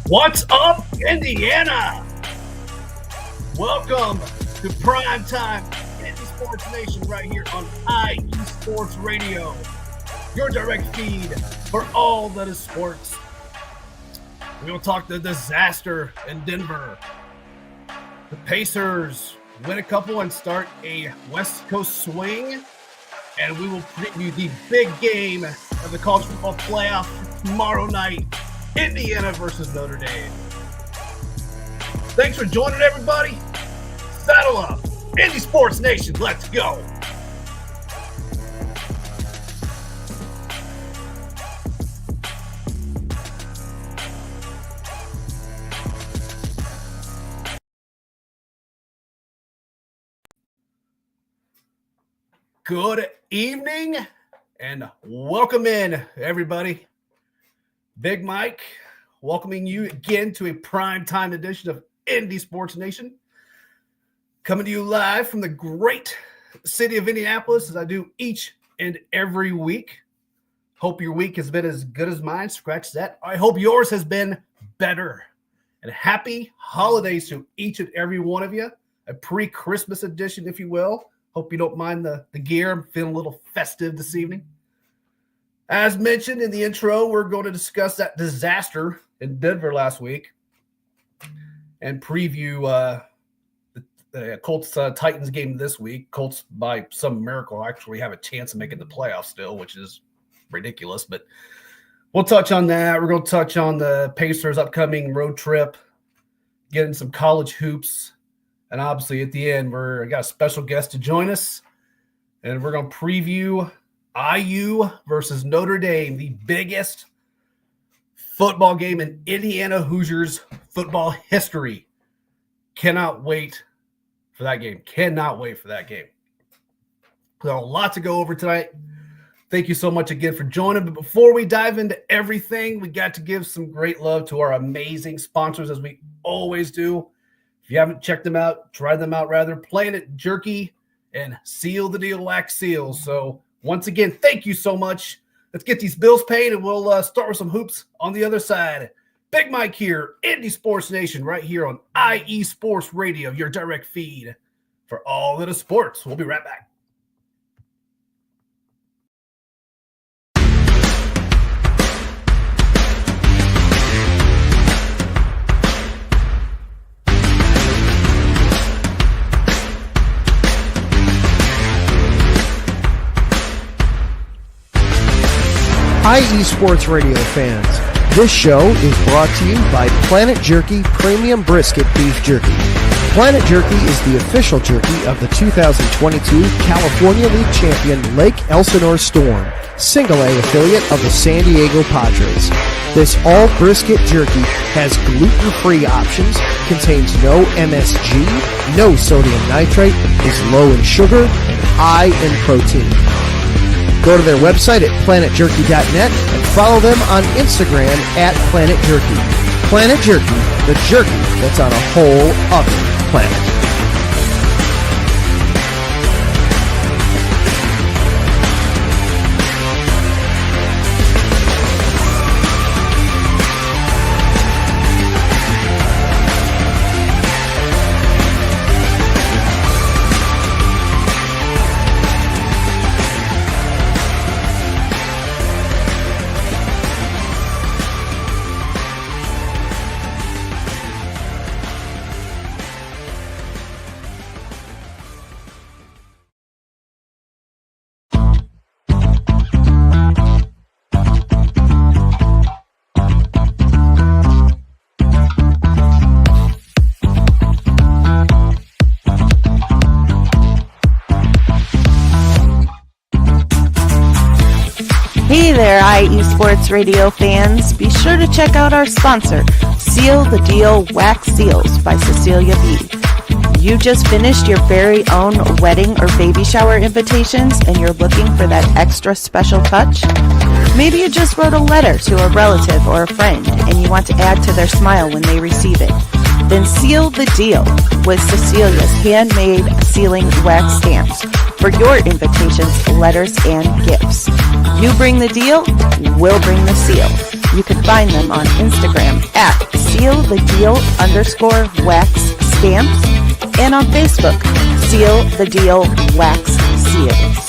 What's up, Indiana? Welcome to Primetime Indy Sports Nation right here on IE Sports Radio, your direct feed for all that is sports. We're going to talk the disaster in Denver. The Pacers win a couple and start a West Coast swing. And we will preview the big game of the college football playoff tomorrow night. Indiana versus Notre Dame. Thanks for joining, everybody. Saddle up. Indy Sports Nation, let's go. Good evening and welcome in, everybody. Big Mike, welcoming you again to a primetime edition of Indy Sports Nation. Coming to you live from the great city of Indianapolis, as I do each and every week. Hope your week has been as good as mine. Scratch that. I hope yours has been better. And happy holidays to each and every one of you. A pre-Christmas edition, if you will. Hope you don't mind the gear. I'm feeling a little festive this evening. As mentioned in the intro, we're going to discuss that disaster in Denver last week and preview the Colts-Titans game this week. Colts, by some miracle, actually have a chance of making the playoffs still, which is ridiculous. But we'll touch on that. We're going to touch on the Pacers' upcoming road trip, getting some college hoops. And obviously, at the end, we got a special guest to join us, and we're going to preview IU versus Notre Dame, the biggest football game in Indiana Hoosiers football history. Cannot wait for that game. Cannot wait for that game. So a lot to go over tonight. Thank you so much again for joining. But before we dive into everything, we got to give some great love to our amazing sponsors, as we always do. If you haven't checked them out, try them out rather. Planet Jerky and Seal the Deal Wax Seals. So once again, thank you so much. Let's get these bills paid, and we'll start with some hoops on the other side. Big Mike here, Indy Sports Nation, right here on IE Sports Radio, your direct feed for all that is sports. We'll be right back. IE Sports Radio fans, this show is brought to you by Planet Jerky Premium Brisket Beef Jerky. Planet Jerky is the official jerky of the 2022 California League champion Lake Elsinore Storm, Single A affiliate of the San Diego Padres. This all brisket jerky has gluten-free options, contains no MSG, no sodium nitrate, is low in sugar, and high in protein. Go to their website at planetjerky.net and follow them on Instagram at Planet Jerky. Planet Jerky, the jerky that's on a whole other planet. Hey there, IE Sports Radio fans. Be sure to check out our sponsor, Seal the Deal Wax Seals by Cecilia B. You just finished your very own wedding or baby shower invitations and you're looking for that extra special touch? Maybe you just wrote a letter to a relative or a friend and you want to add to their smile when they receive it. Then seal the deal with Cecilia's handmade sealing wax stamps for your invitations, letters, and gifts. You bring the deal, we'll bring the seal. You can find them on Instagram at sealthedeal_wax_stamps and on Facebook, Seal the Deal Wax Seals.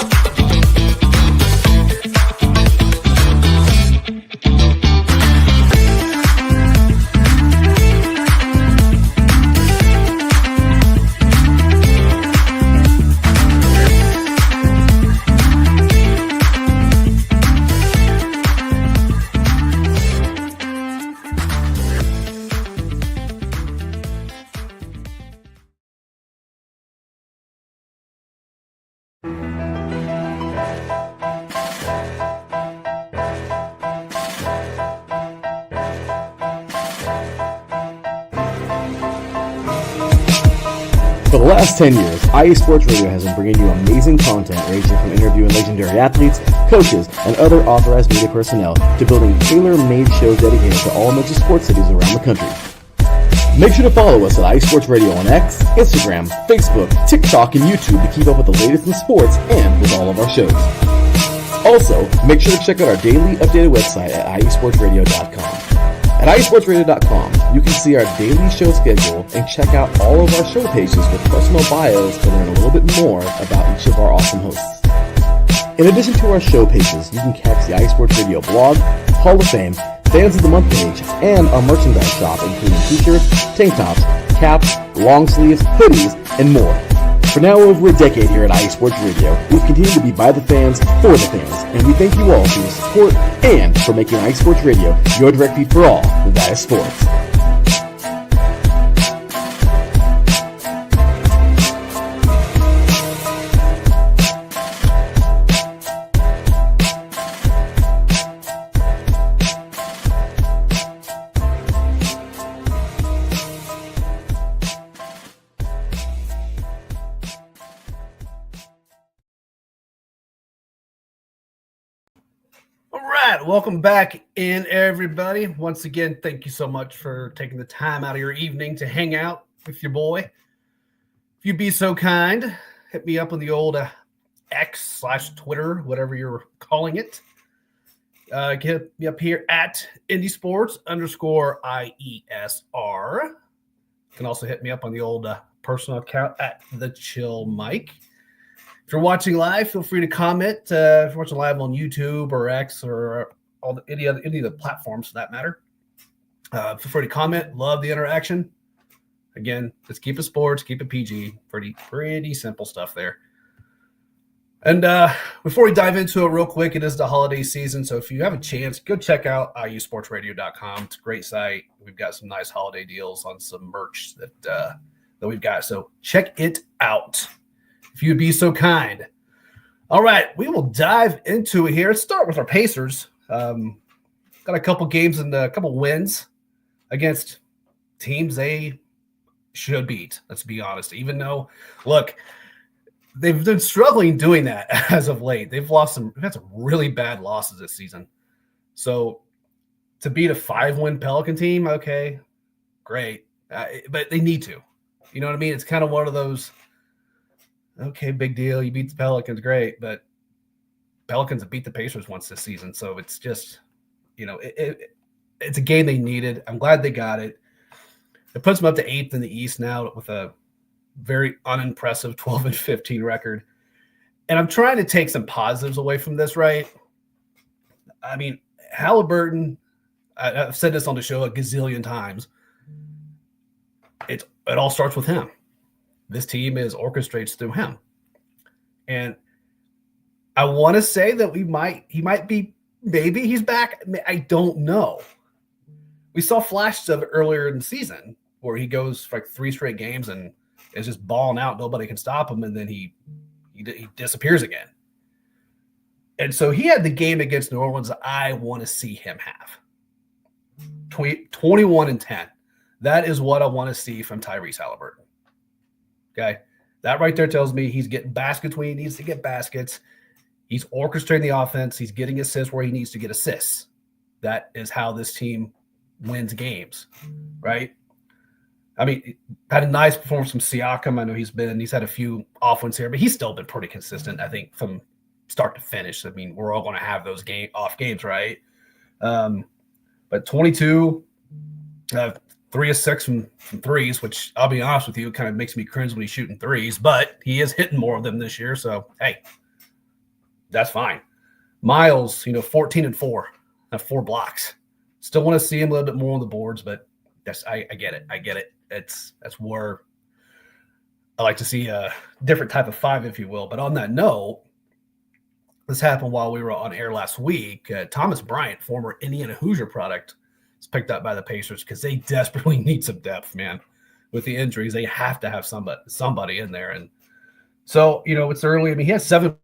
For the last 10 years, IE Sports Radio has been bringing you amazing content ranging from interviewing legendary athletes, coaches, and other authorized media personnel to building tailor-made shows dedicated to all major sports cities around the country. Make sure to follow us at IE Sports Radio on X, Instagram, Facebook, TikTok, and YouTube to keep up with the latest in sports and with all of our shows. Also, make sure to check out our daily updated website at iesportsradio.com. At iesportsradio.com, you can see our daily show schedule and check out all of our show pages with personal bios to learn a little bit more about each of our awesome hosts. In addition to our show pages, you can catch the iSports Radio blog, Hall of Fame, Fans of the Month page, and our merchandise shop including t-shirts, tank tops, caps, long sleeves, hoodies, and more. For now over a decade here at IE Sports Radio, we've continued to be by the fans, for the fans, and we thank you all for your support and for making IE Sports Radio your direct feed for all that is sports. All right, welcome back in, everybody. Once again, thank you so much for taking the time out of your evening to hang out with your boy. If you'd be so kind, hit me up on the old X/Twitter, whatever you're calling it. Get me up here at Indy Sports _IESR. You can also hit me up on the old personal account at The Chill Mike. If you're watching live, feel free to comment. If you're watching live on YouTube or X or any of the platforms for that matter, feel free to comment. Love the interaction. Again, just keep it sports, keep it PG. Pretty simple stuff there. And before we dive into it real quick, it is the holiday season. So if you have a chance, go check out iusportsradio.com. It's a great site. We've got some nice holiday deals on some merch that we've got. So check it out, if you'd be so kind. All right, we will dive into it here. Let's start with our Pacers. Got a couple games and a couple wins against teams they should beat. Let's be honest. Even though, look, they've been struggling doing that as of late. They've had some really bad losses this season. So to beat a 5-win Pelican team, okay, great. But they need to. You know what I mean? It's kind of one of those, okay, big deal. You beat the Pelicans, great. But Pelicans have beat the Pacers once this season. So it's just, it's a game they needed. I'm glad they got it. It puts them up to 8th in the East now with a very unimpressive 12-15 record. And I'm trying to take some positives away from this, right? I mean, Halliburton, I've said this on the show a gazillion times. It all starts with him. This team orchestrates through him. And I want to say that maybe he's back. I don't know. We saw flashes of it earlier in the season where he goes for like 3 straight games and is just balling out. Nobody can stop him. And then he disappears again. And so he had the game against New Orleans that I want to see him have. 21-10. That is what I want to see from Tyrese Halliburton. Okay. That right there tells me he's getting baskets when he needs to get baskets. He's orchestrating the offense. He's getting assists where he needs to get assists. That is how this team wins games, right? I mean, had a nice performance from Siakam. I know he's had a few off ones here, but he's still been pretty consistent, I think, from start to finish. I mean, we're all going to have those off games, right? But 22, 3 of 6 from threes, which I'll be honest with you, kind of makes me cringe when he's shooting threes, but he is hitting more of them this year. So, hey, that's fine. Miles, 14 and 4, 4 blocks. Still want to see him a little bit more on the boards, but I get it. I get it. That's where I like to see a different type of 5, if you will. But on that note, this happened while we were on air last week. Thomas Bryant, former Indiana Hoosier product, was picked up by the Pacers because they desperately need some depth, man. With the injuries, they have to have somebody in there. And so, it's early. I mean, he has 7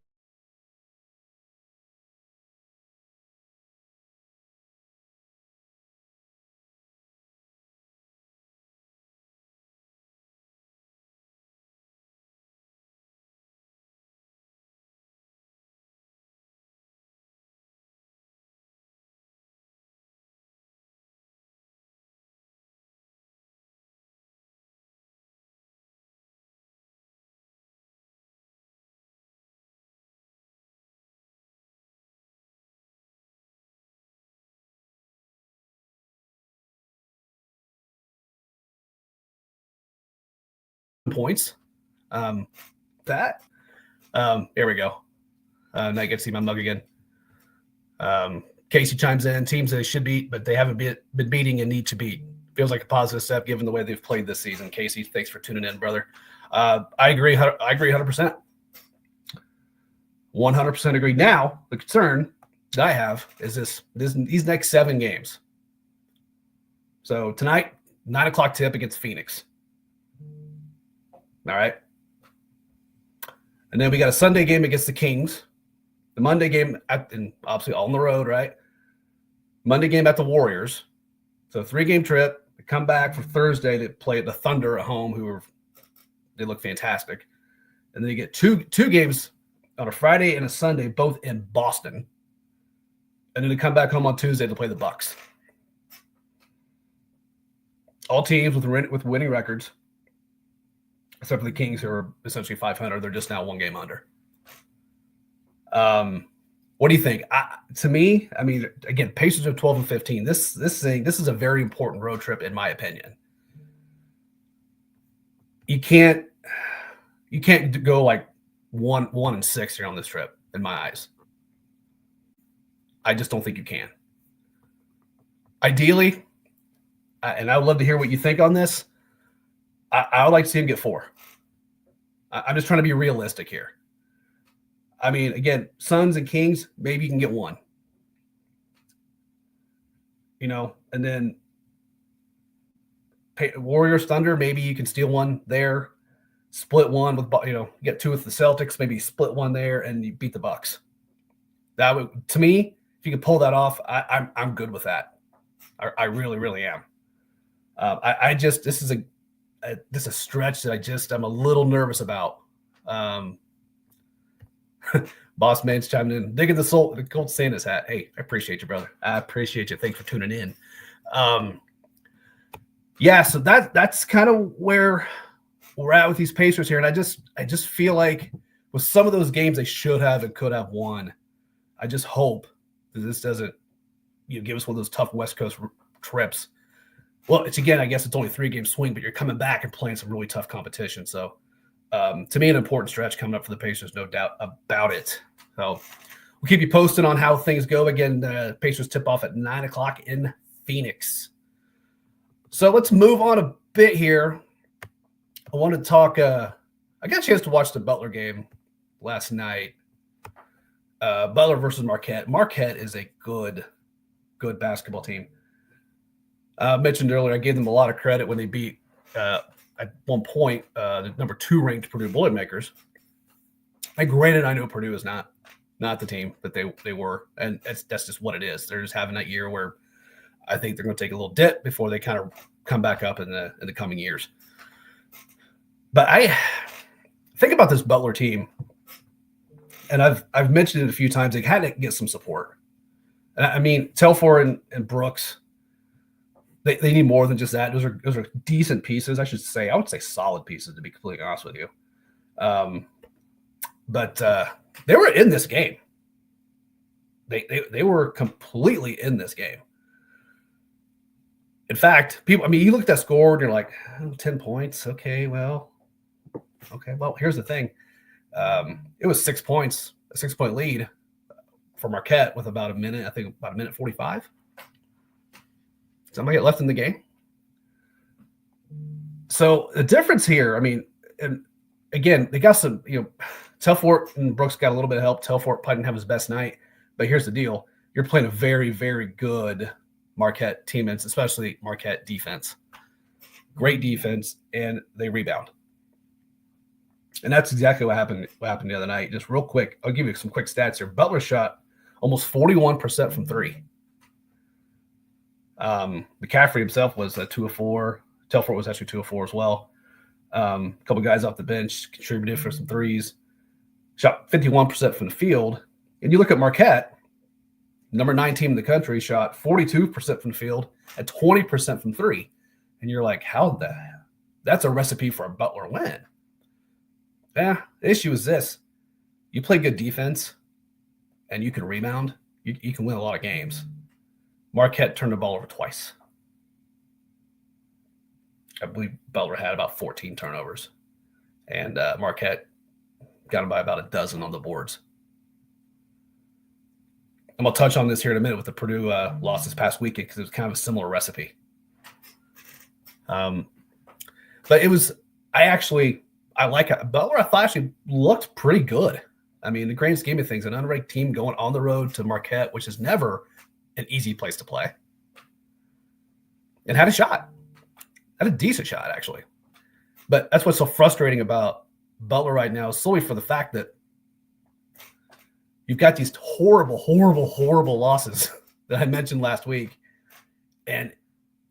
points. Here we go. Now I get to see my mug again. Casey chimes in. Teams they should beat, but they haven't been beating and need to beat. Feels like a positive step given the way they've played this season. Casey, thanks for tuning in, brother. I agree 100%. 100% agree. Now, the concern that I have is these next 7 games. So tonight, 9 o'clock tip against Phoenix. All right. And then we got a Sunday game against the Kings. The Monday game, and obviously all on the road, right? Monday game at the Warriors. So 3-game trip. We come back for Thursday to play the Thunder at home, they look fantastic. And then you get two games on a Friday and a Sunday, both in Boston. And then they come back home on Tuesday to play the Bucks. All teams with winning records, except for the Kings, who are essentially 500. They're just now 1 game under. What do you think? To me, I mean, again, Pacers are 12 and 15. This is a very important road trip, in my opinion. You can't go like 1-6 here on this trip, in my eyes. I just don't think you can. Ideally, and I would love to hear what you think on this, I would like to see him get 4. I'm just trying to be realistic here. I mean, again, Suns and Kings, maybe you can get 1. And then Warriors, Thunder, maybe you can steal 1 there, split 1 with, get 2 with the Celtics, maybe split 1 there, and you beat the Bucks. That would, to me, if you could pull that off, I'm good with that. I really, really am. This is a stretch that I'm a little nervous about. Boss man's chiming in, digging the gold Santa's hat. Hey, I appreciate you, brother. I appreciate you. Thanks for tuning in. So that's kind of where we're at with these Pacers here. And I just feel like with some of those games they should have and could have won. I just hope that this doesn't give us one of those tough West Coast trips. Well, I guess it's only 3-game swing, but you're coming back and playing some really tough competition. So to me, an important stretch coming up for the Pacers, no doubt about it. So we'll keep you posted on how things go. Again, the Pacers tip off at 9 o'clock in Phoenix. So let's move on a bit here. I want to talk. I got a chance to watch the Butler game last night. Butler versus Marquette. Marquette is a good basketball team. I mentioned earlier, I gave them a lot of credit when they beat, at one point, the number 2 ranked Purdue Boilermakers. And granted, I know Purdue is not the team that they were, and that's just what it is. They're just having that year where I think they're going to take a little dip before they kind of come back up in the coming years. But I think about this Butler team, and I've mentioned it a few times. They had to get some support. And I mean, Telfor and Brooks, they need more than just that. Those are decent pieces, I should say. I would say solid pieces, to be completely honest with you. But they were in this game. They were completely in this game. In fact, people, I mean, you look at that score and you're like, 10 points. Okay, well, here's the thing. It was 6 points, a 6-point lead for Marquette with about a minute 45. Somebody get left in the game. So the difference here, I mean, and again, they got some, Telfort and Brooks got a little bit of help. Telfort probably didn't have his best night, but here's the deal. You're playing a very, very good Marquette team, and especially Marquette defense. Great defense, and they rebound. And that's exactly what happened the other night. Just real quick, I'll give you some quick stats here. Butler shot almost 41% from three. McCaffrey himself was 2 of 4. Telfort was actually 2 of 4 as well. A couple guys off the bench contributed for some threes. Shot 51% from the field. And you look at Marquette, number 9 team in the country, shot 42% from the field and 20% from three. And you're like, that's a recipe for a Butler win. The issue is this. You play good defense and you can rebound, you can win a lot of games. Marquette turned the ball over twice. I believe Butler had about 14 turnovers. And Marquette got them by about a dozen on the boards. I'm going to touch on this here in a minute with the Purdue loss this past weekend because it was kind of a similar recipe. But it was – I like it. Butler, I thought, actually looked pretty good. I mean, the grand scheme of things, an unranked team going on the road to Marquette, which is never an easy place to play, and had a shot. Had a decent shot, actually. But that's what's so frustrating about Butler right now, solely for the fact that you've got these horrible, horrible, horrible losses that I mentioned last week, and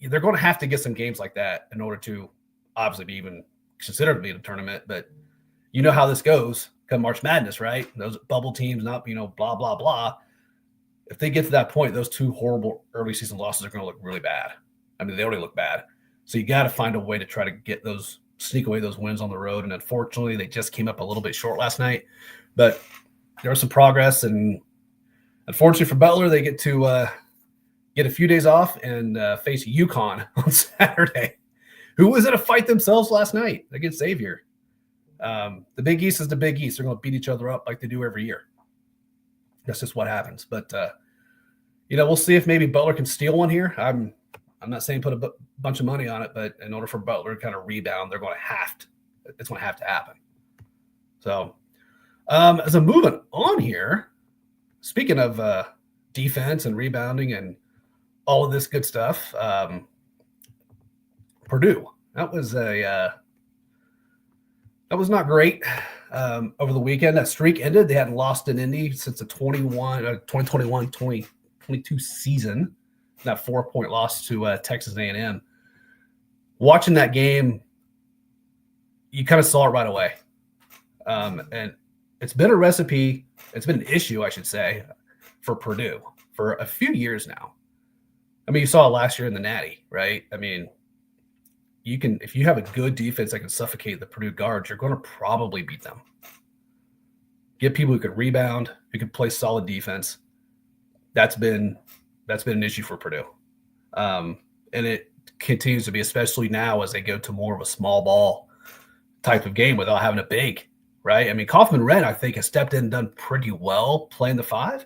they're going to have to get some games like that in order to obviously be even considered to be in a tournament. But you know how this goes come March Madness, right? Those bubble teams, not, blah, blah, blah. If they get to that point, those 2 horrible early season losses are going to look really bad. I mean, they already look bad. So you got to find a way to try to sneak away those wins on the road. And unfortunately, they just came up a little bit short last night. But there was some progress. And unfortunately for Butler, they get to get a few days off and face UConn on Saturday, who was in a fight themselves last night against Xavier. The Big East is the Big East. They're going to beat each other up like they do every year. That's just what happens. But, we'll see if maybe Butler can steal one here. I'm not saying put a bunch of money on it, but in order for Butler to kind of rebound, it's going to have to happen. So as I'm moving on here, speaking of defense and rebounding and all of this good stuff, Purdue, that was not great over the weekend. That streak ended. They hadn't lost in Indy since the 2021-2022 season. That 4-point loss to Texas A&M. Watching that game, you kind of saw it right away. And it's been a recipe. It's been an issue, I should say, for Purdue for a few years now. I mean, you saw it last year in the Natty, right? I mean, if you have a good defense that can suffocate the Purdue guards, you're going to probably beat them. Get people who can rebound, who can play solid defense. That's been an issue for Purdue. And it continues to be, especially now as they go to more of a small ball type of game without having a big, right? I mean, Kaufman-Wren, I think, has stepped in and done pretty well playing the 5.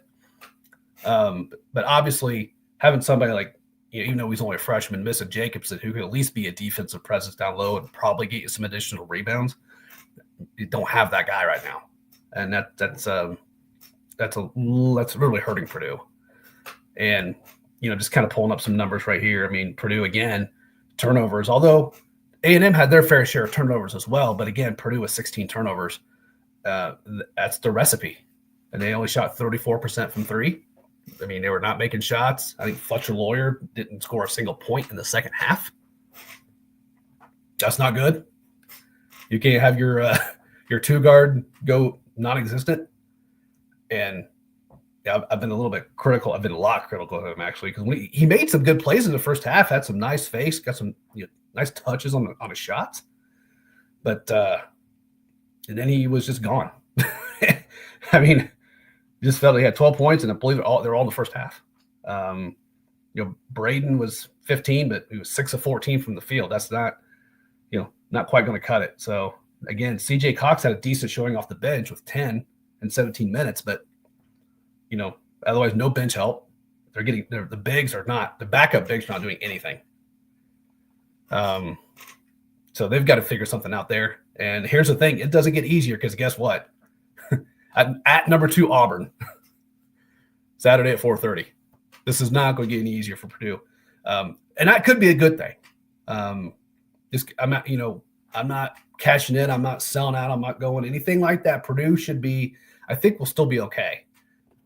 But obviously having somebody like, even though he's only a freshman, Missa Jacobson, who could at least be a defensive presence down low and probably get you some additional rebounds, you don't have that guy right now. And that's really hurting Purdue. And, just kind of pulling up some numbers right here. I mean, Purdue, again, turnovers, although A&M had their fair share of turnovers as well. But again, Purdue with 16 turnovers. That's the recipe. And they only shot 34% from three. I mean, they were not making shots. I think Fletcher Lawyer didn't score a single point in the second half. That's not good. You can't have your 2-guard go non-existent. And yeah, I've been a little bit critical. I've been a lot critical of him, actually, because he made some good plays in the first half, had some nice face, got some nice touches on his shots. But and then he was just gone. I mean, just felt he had 12 points, and I believe they're all in the first half. Braden was 15, but he was 6 of 14 from the field. That's not, not quite going to cut it. So again, CJ Cox had a decent showing off the bench with 10 and 17 minutes, but otherwise no bench help. The backup bigs are not doing anything. So they've got to figure something out there. And here's the thing. It doesn't get easier because guess what? at number 2 Auburn, Saturday at 4:30. This is not going to get any easier for Purdue. And that could be a good thing. I'm not cashing in. I'm not selling out. I'm not going anything like that. Purdue I think we'll still be okay.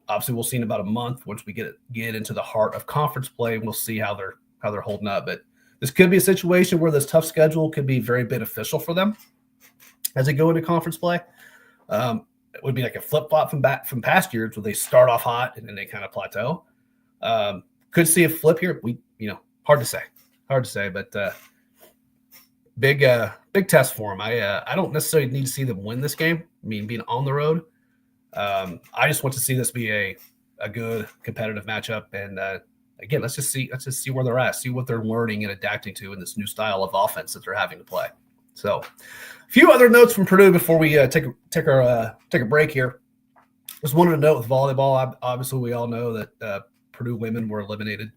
Obviously, we'll see in about a month once we get into the heart of conference play, and we'll see how they're holding up. But this could be a situation where this tough schedule could be very beneficial for them as they go into conference play. It would be like a flip-flop from past years where they start off hot and then they kind of plateau. Could see a flip here. Hard to say, but big test for them. I don't necessarily need to see them win this game. I mean, being on the road, I just want to see this be a good competitive matchup. And again, let's just see where they're at, see what they're learning and adapting to in this new style of offense that they're having to play. So, a few other notes from Purdue before we take a break here. Just wanted to note with volleyball, obviously we all know that Purdue women were eliminated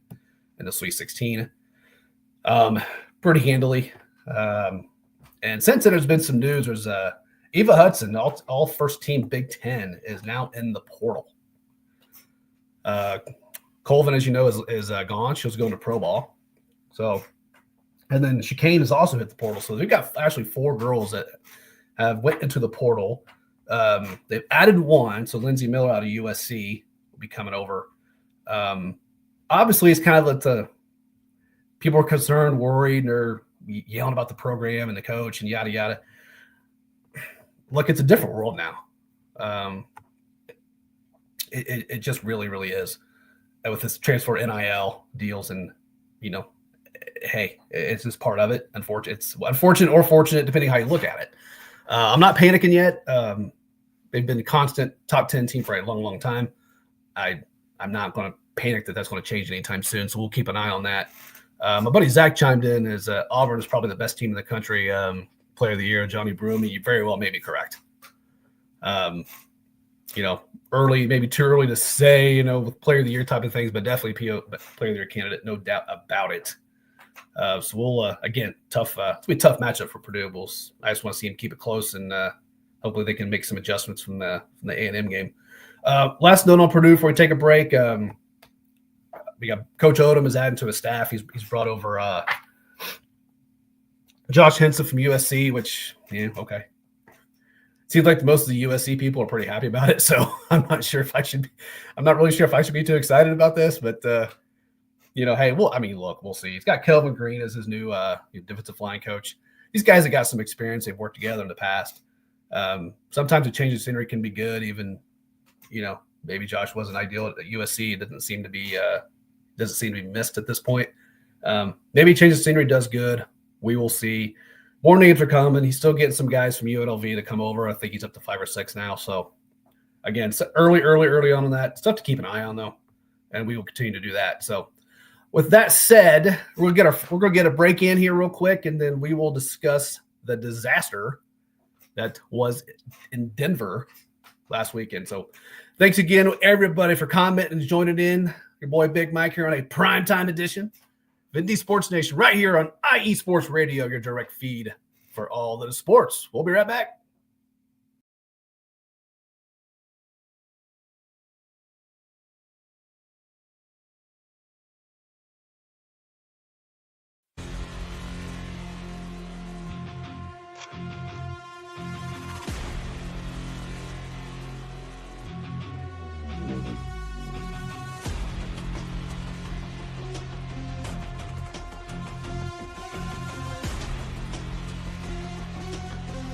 in the Sweet 16 pretty handily. And since then, there's been some news. There's Eva Hudson, all first team Big Ten, is now in the portal. Colvin, as you know, is gone. She was going to pro ball. So, and then Chicane has also hit the portal. So they've got actually 4 girls that have went into the portal. They've added one. So Lindsay Miller out of USC will be coming over. Obviously, it's kind of that people are concerned, worried, or yelling about the program and the coach and yada, yada. Look, it's a different world now. It just really, really is. With this transfer NIL deals and, hey, it's just part of it. It's unfortunate or fortunate, depending how you look at it. I'm not panicking yet. They've been a constant top 10 team for a long, long time. I'm not going to panic that that's going to change anytime soon, so we'll keep an eye on that. My buddy Zach chimed in as Auburn is probably the best team in the country. Player of the year, Johnny Broome. You very well may be correct. Early, maybe too early to say, with player of the year type of things, but definitely player of the year candidate, no doubt about it. So we'll, again, it's going to be a tough matchup for Purdue. I just want to see him keep it close, and hopefully they can make some adjustments from the A&M game. Last note on Purdue before we take a break. We got Coach Odom is adding to his staff. He's brought over Josh Henson from USC, which, okay. Seems like most of the USC people are pretty happy about it. So I'm not really sure if I should be too excited about this, but hey, we'll see. He's got Kelvin Green as his new defensive line coach. These guys have got some experience. They've worked together in the past. Sometimes a change of scenery can be good. Even, maybe Josh wasn't ideal at USC. It doesn't seem to be missed at this point. Maybe change of scenery does good. We will see. More names are coming. He's still getting some guys from UNLV to come over. I think he's up to 5 or 6 now. So, again, it's early on that. Stuff to keep an eye on, though, and we will continue to do that. So, with that said, we're gonna get a break in here real quick, and then we will discuss the disaster that was in Denver last weekend. So, thanks again, everybody, for commenting and joining in. Your boy Big Mike here on a primetime edition of Indy Sports Nation, right here on IE Sports Radio, your direct feed for all the sports. We'll be right back.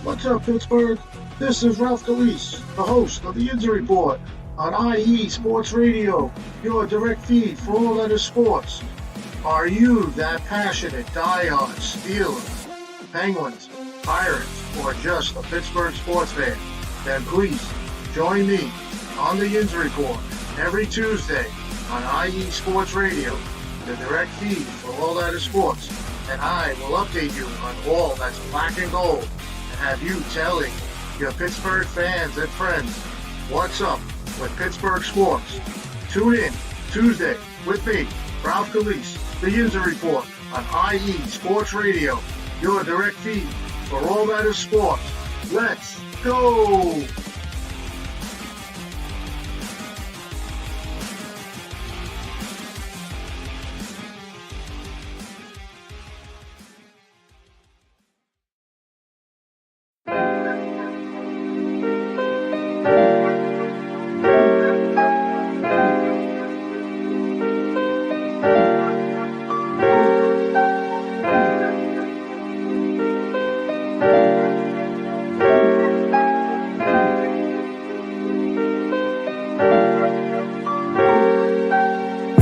What's up, Pittsburgh? This is Ralph Galise, the host of the Indy Report on IE Sports Radio, your direct feed for all other sports. Are you that passionate diehard Steelers, Penguins, Pirates, or just a Pittsburgh sports fan? Then please join me on the Indy Report every Tuesday on IE Sports Radio, the direct feed for all that is sports, and I will update you on all that's black and gold, and have you telling your Pittsburgh fans and friends what's up with Pittsburgh sports. Tune in Tuesday with me, Ralph Calise, the Injury Report on IE Sports Radio, your direct feed for all that is sports. Let's go!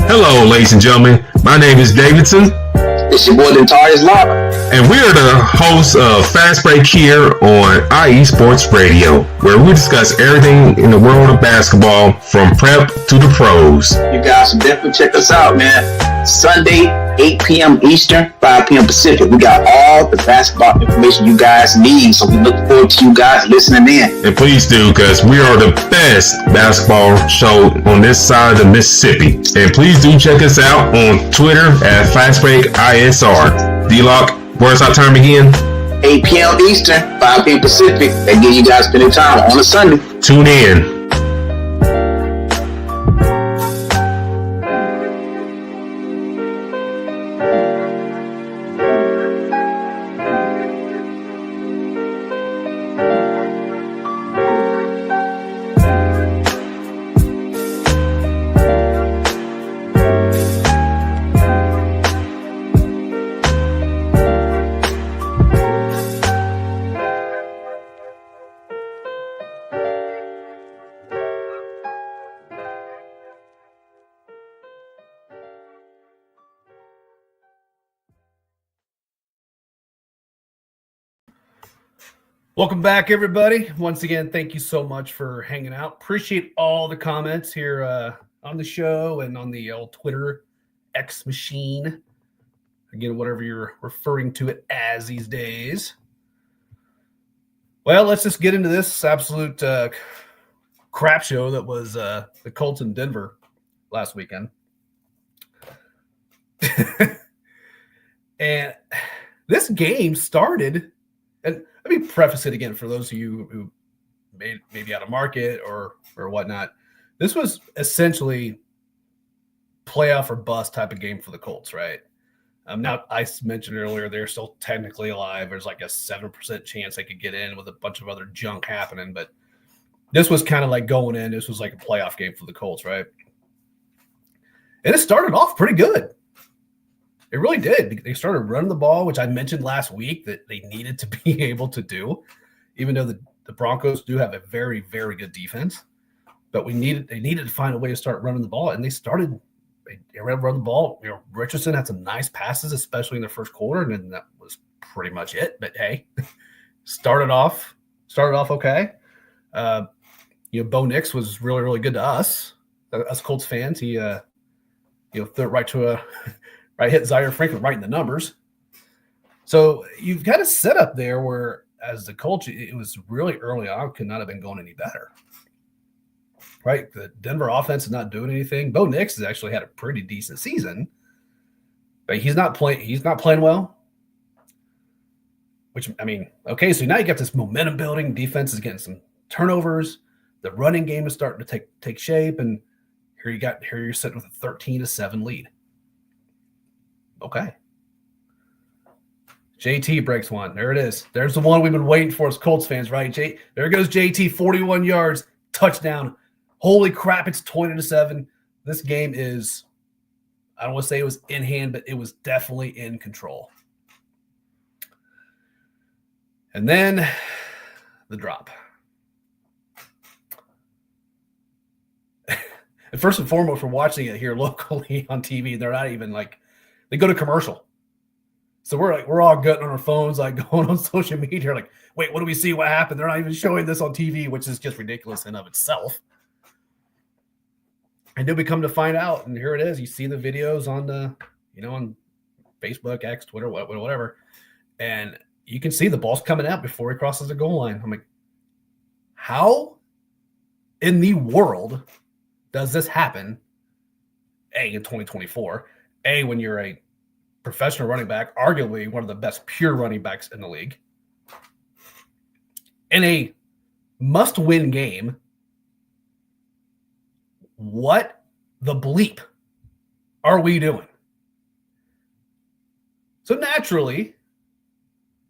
Hello, ladies and gentlemen. My name is Davidson. It's your boy, Dentarius Locke. And we are the hosts of Fast Break here on IE Sports Radio, where we discuss everything in the world of basketball from prep to the pros. You guys should definitely check us out, man. Sunday, 8 p.m. Eastern, 5 p.m. Pacific. We got all the basketball information you guys need, so we look forward to you guys listening in. And please do, because we are the best basketball show on this side of the Mississippi. And please do check us out on Twitter at FastBreakISR. D-Lock, where's our time again? 8 p.m. Eastern, 5 p.m. Pacific. That gives you guys plenty of time on a Sunday. Tune in. Welcome back, everybody. Once again, thank you so much for hanging out. Appreciate all the comments here on the show and on the old Twitter X machine. Again, whatever you're referring to it as these days. Well, let's just get into this absolute crap show that was the Colts in Denver last weekend. And this game started, and let me preface it again for those of you who may be out of market or whatnot. This was essentially playoff or bust type of game for the Colts, right? Now, I mentioned earlier they're still technically alive. There's like a 7% chance they could get in with a bunch of other junk happening, but this was kind of like going in. This was like a playoff game for the Colts, right? And it started off pretty good. It really did. They started running the ball, which I mentioned last week that they needed to be able to do, even though the Broncos do have a very, very good defense. But they needed to find a way to start running the ball, and they started. They run the ball. You know, Richardson had some nice passes, especially in the first quarter, and then that was pretty much it. But hey, started off okay. Bo Nix was really, really good to us Colts fans. He threw it right to a. Right, hit Zaire Franklin right in the numbers. So you've got a setup there where, as the Colts, it was really early on, could not have been going any better. Right, the Denver offense is not doing anything. Bo Nix has actually had a pretty decent season, but he's not playing well. Which, I mean, okay, so now you got this momentum building. Defense is getting some turnovers. The running game is starting to take shape, and here you're sitting with a 13-7 lead. Okay. JT breaks one. There it is. There's the one we've been waiting for as Colts fans, right? There goes JT, 41 yards, touchdown. Holy crap, it's 20-7. This game is, I don't want to say it was in hand, but it was definitely in control. And then the drop. And first and foremost, we're watching it here locally on TV. They're not even like, they go to commercial. So we're all gutting on our phones, like going on social media, like, wait, what do we see? What happened? They're not even showing this on TV, which is just ridiculous in of itself. And then we come to find out, and here it is. You see the videos on on Facebook, X, Twitter, whatever. And you can see the ball's coming out before he crosses the goal line. I'm like, how in the world does this happen? A, in 2024. A, when you're a professional running back, arguably one of the best pure running backs in the league. In a must-win game, what the bleep are we doing? So naturally,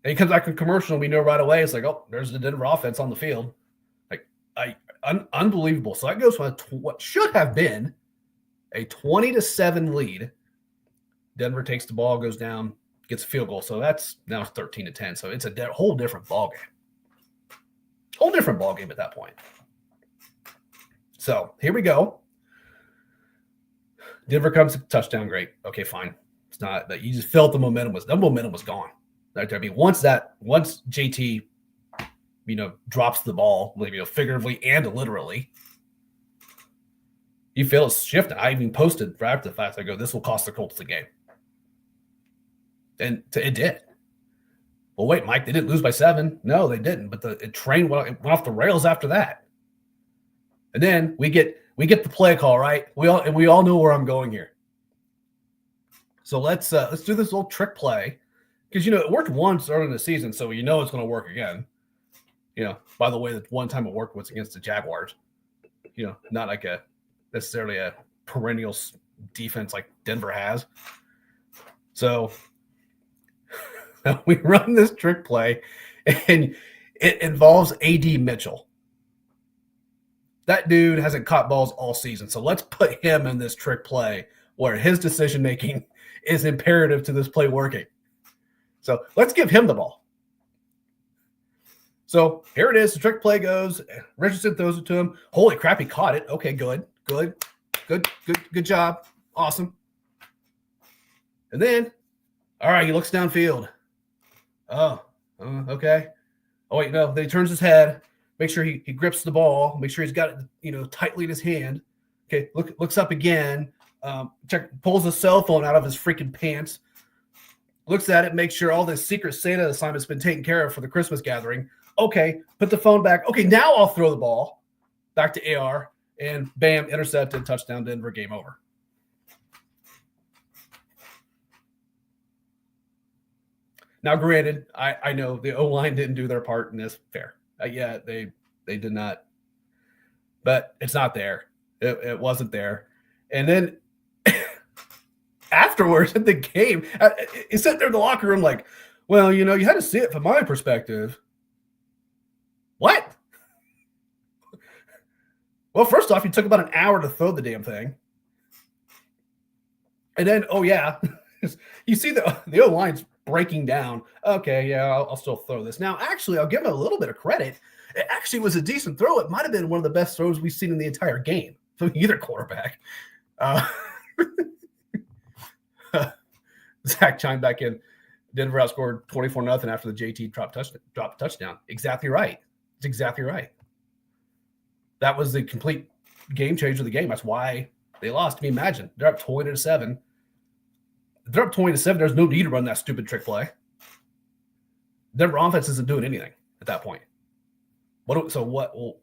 and he comes back to commercial, and we know right away, it's like, oh, there's the Denver offense on the field. Like, unbelievable. So that goes from what should have been a 20-7 lead. Denver takes the ball, goes down, gets a field goal. So that's now 13-10. So it's a whole different ball game. Whole different ball game at that point. So here we go. Denver comes to touchdown. Great. Okay, fine. It's not that you just felt the momentum was gone. Right there. I mean, once JT, drops the ball, figuratively and literally, you feel it's shifting. I even posted right after the fact. I go, this will cost the Colts the game. And it did. Well, wait, Mike, they didn't lose by 7. No, they didn't. But the train went off the rails after that. And then we get the play call, right? We all know where I'm going here. So let's do this little trick play, because it worked once early in the season, so it's going to work again. By the way, the one time it worked was against the Jaguars. Not like necessarily a perennial defense like Denver has. So we run this trick play, and it involves A.D. Mitchell. That dude hasn't caught balls all season, so let's put him in this trick play where his decision-making is imperative to this play working. So let's give him the ball. So here it is. The trick play goes. Richardson throws it to him. Holy crap, he caught it. Okay, good job. Awesome. And then, all right, he looks downfield. Oh, okay. Oh, wait, no. Then he turns his head. Make sure he grips the ball. Make sure he's got it, tightly in his hand. Okay, looks up again. Pulls his cell phone out of his freaking pants. Looks at it, makes sure all this Secret Santa assignment's been taken care of for the Christmas gathering. Okay, put the phone back. Okay, now I'll throw the ball back to AR, and bam, intercepted, touchdown, Denver, game over. Now, granted, I know the O-line didn't do their part in this. Fair. Yeah, they did not. But it's not there. It wasn't there. And then afterwards in the game, he sat there in the locker room like, well, you had to see it from my perspective. What? Well, first off, you took about an hour to throw the damn thing. And then, oh, yeah, you see the O-line's breaking down. Okay, yeah, I'll still throw this. Now, actually, I'll give him a little bit of credit. It actually was a decent throw. It might have been one of the best throws we've seen in the entire game from either quarterback. Zach chimed back in. Denver outscored 24-0 after the JT dropped touchdown. Exactly right. It's exactly right. That was the complete game changer of the game. That's why they lost. I mean, imagine they're up 20-7. They're up 20-7. There's no need to run that stupid trick play. Denver offense isn't doing anything at that point. Well,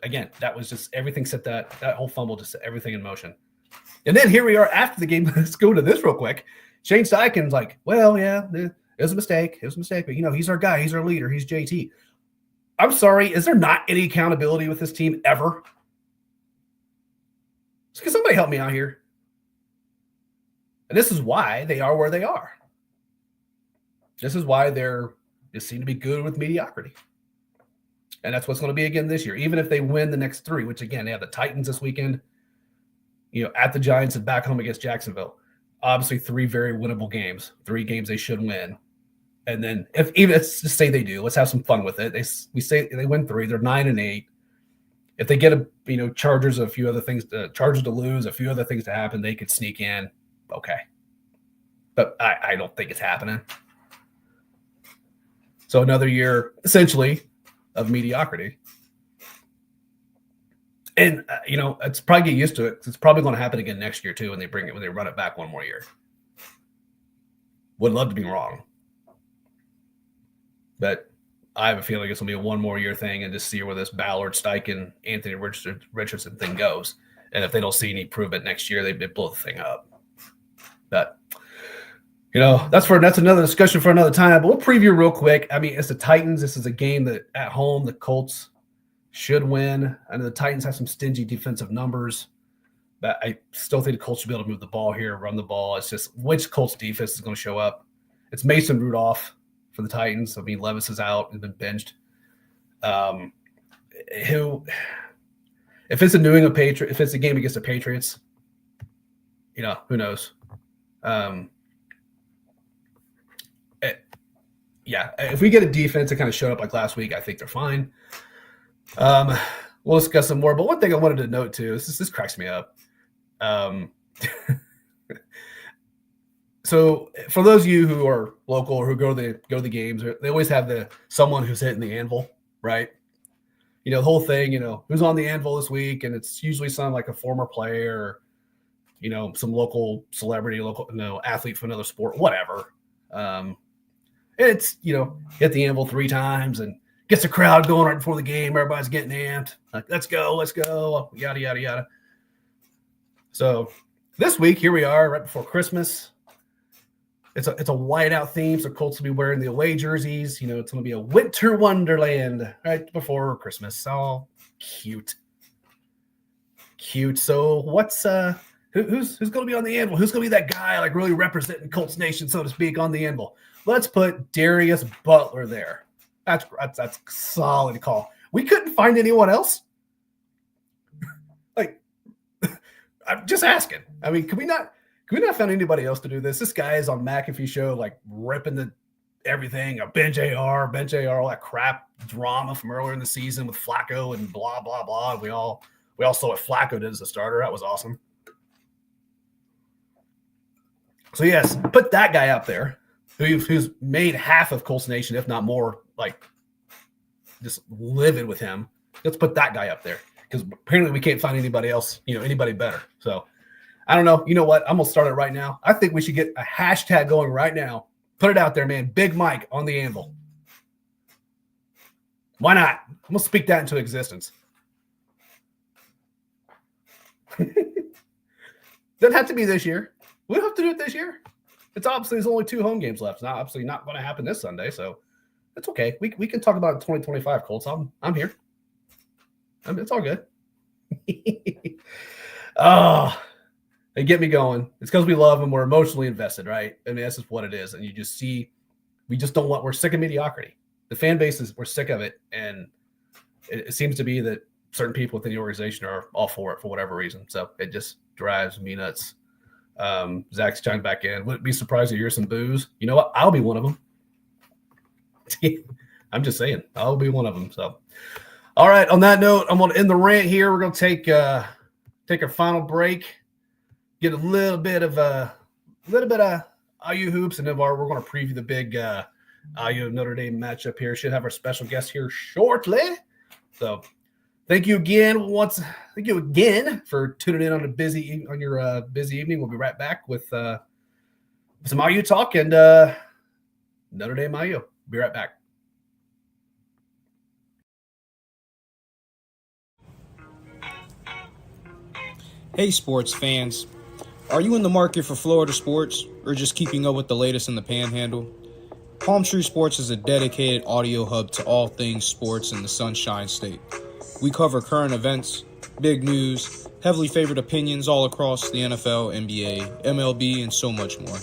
again, that was just everything set that whole fumble just set everything in motion. And then here we are after the game. Let's go to this real quick. Shane Steichen's like, well, yeah, it was a mistake. It was a mistake. But, he's our guy. He's our leader. He's JT. I'm sorry. Is there not any accountability with this team ever? Can somebody help me out here? And this is why they are where they are. This is why they seem to be good with mediocrity. And that's what's going to be again this year. Even if they win the next 3, which again, they have the Titans this weekend, at the Giants and back home against Jacksonville. Obviously 3 very winnable games, 3 games they should win. And then let's just say they do, let's have some fun with it. We say they win 3, they're 9-8. If they get Chargers, a few other things, Chargers to lose, a few other things to happen, they could sneak in. Okay. But I don't think it's happening. So another year, essentially, of mediocrity. And, it's probably get used to it. It's probably going to happen again next year, too, when they run it back one more year. Would love to be wrong. But I have a feeling it's going to be a one more year thing and just see where this Ballard, Steichen, Anthony Richardson thing goes. And if they don't see any improvement next year, they blow the thing up. But, that's another discussion for another time. But we'll preview real quick. I mean, it's the Titans. This is a game that at home the Colts should win. I know the Titans have some stingy defensive numbers. But I still think the Colts should be able to move the ball here, run the ball. It's just which Colts defense is going to show up. It's Mason Rudolph for the Titans. I mean, Levis is out and been benched. If it's a New England Patriot, if it's a game against the Patriots, who knows? If we get a defense that kind of showed up like last week, I think they're fine. We'll discuss some more. But one thing I wanted to note too, this cracks me up. So for those of you who are local or who go to the games, they always have someone who's hitting the anvil, right? The whole thing, who's on the anvil this week, and it's usually some like a former player, or, some local celebrity, athlete from another sport, whatever. And it's hit the anvil 3 times and gets the crowd going right before the game. Everybody's getting amped, like let's go, yada yada yada. So this week, here we are, right before Christmas. It's a whiteout theme, so Colts will be wearing the away jerseys. It's going to be a winter wonderland right before Christmas. Oh, cute. So what's who's going to be on the anvil? Who's going to be that guy like really representing Colts Nation, so to speak, on the anvil? Let's put Darius Butler there. That's a solid call. We couldn't find anyone else. Like, I'm just asking. I mean, can we not find anybody else to do this? This guy is on McAfee show, like ripping everything, a bench AR, all that crap drama from earlier in the season with Flacco and blah, blah, blah. We all saw what Flacco did as a starter. That was awesome. So yes, put that guy up there who's made half of Colts Nation, if not more, like just livid with him. Let's put that guy up there because apparently we can't find anybody else, anybody better. So I don't know. You know what? I'm going to start it right now. I think we should get a hashtag going right now. Put it out there, man. Big Mike on the anvil. Why not? I'm going to speak that into existence. Doesn't have to be this year. We don't have to do it this year. There's only 2 home games left. It's obviously not going to happen this Sunday, so it's okay. We can talk about 2025 Colts. I'm here. It's all good. Oh, they get me going. It's because we love them. We're emotionally invested, right? I mean, that's just what it is. And you just see, we're sick of mediocrity. The fan base we're sick of it. And it seems to be that certain people within the organization are all for it for whatever reason. So it just drives me nuts. Zach's chiming back in. Wouldn't be surprised to hear some boos. You know what? I'll be one of them. I'm just saying, I'll be one of them. So, all right. On that note, I'm going to end the rant here. We're going to take a final break. Get a little bit of IU hoops, and then we're going to preview the big IU Notre Dame matchup here. Should have our special guest here shortly. So, thank you again for tuning in on your busy evening. We'll be right back with some IU talk and Notre Dame IU. Be right back. Hey, sports fans. Are you in the market for Florida sports or just keeping up with the latest in the Panhandle? Palm Tree Sports is a dedicated audio hub to all things sports in the Sunshine State. We cover current events, big news, heavily favored opinions all across the NFL, NBA, MLB, and so much more.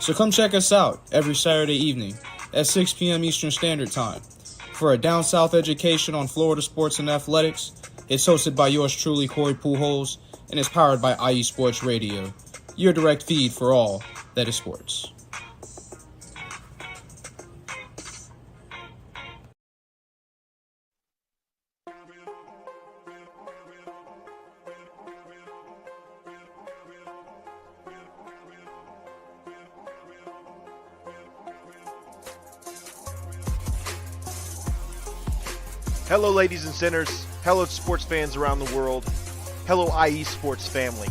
So come check us out every Saturday evening at 6 p.m. Eastern Standard Time for a down south education on Florida sports and athletics. It's hosted by yours truly, Corey Pujols, and is powered by IE Sports Radio, your direct feed for all that is sports. Hello, ladies and sinners. Hello, sports fans around the world. Hello, IE Sports family.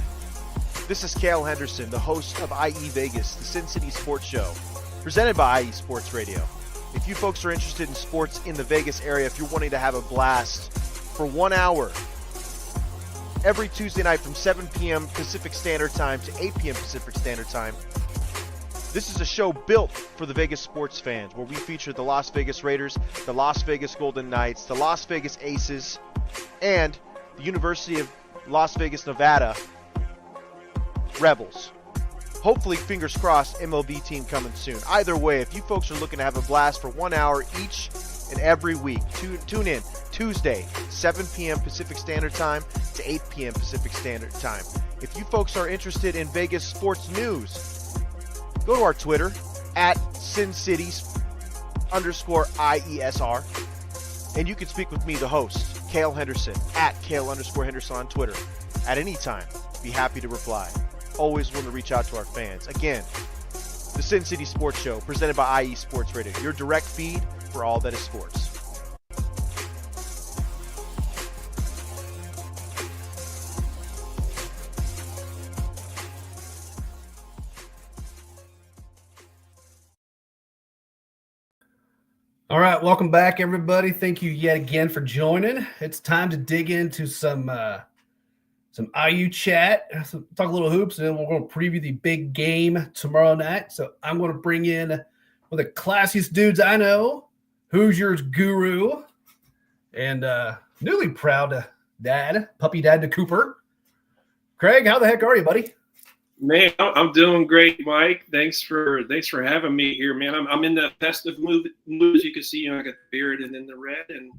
This is Cale Henderson, the host of IE Vegas, the Sin City Sports Show, presented by IE Sports Radio. If you folks are interested in sports in the Vegas area, if you're wanting to have a blast for 1 hour every Tuesday night from 7 p.m. Pacific Standard Time to 8 p.m. Pacific Standard Time, this is a show built for the Vegas sports fans, where we feature the Las Vegas Raiders, the Las Vegas Golden Knights, the Las Vegas Aces, and the University of Las Vegas, Nevada Rebels. Hopefully, fingers crossed, MLB team coming soon. Either way, if you folks are looking to have a blast for 1 hour each and every week, tune in Tuesday, 7 p.m. Pacific Standard Time to 8 p.m. Pacific Standard Time. If you folks are interested in Vegas sports news, go to our Twitter at SinCities_IESR, and you can speak with me, the host, Cale Henderson, at Cale_Henderson on Twitter at any time. Be happy to reply. Always want to reach out to our fans. Again, the Sin City Sports Show, presented by IE Sports Radio, your direct feed for all that is sports. All right, welcome back, everybody. Thank you yet again for joining. It's time to dig into some IU chat, talk a little hoops, and then we're going to preview the big game tomorrow night. So I'm going to bring in one of the classiest dudes I know, Hoosiers guru, and newly proud dad, puppy dad to Cooper. Craig, how the heck are you, buddy? Man, I'm doing great, Mike. Thanks for having me here, man. I'm in the festive mood, as you can see. I got the beard and then the red, and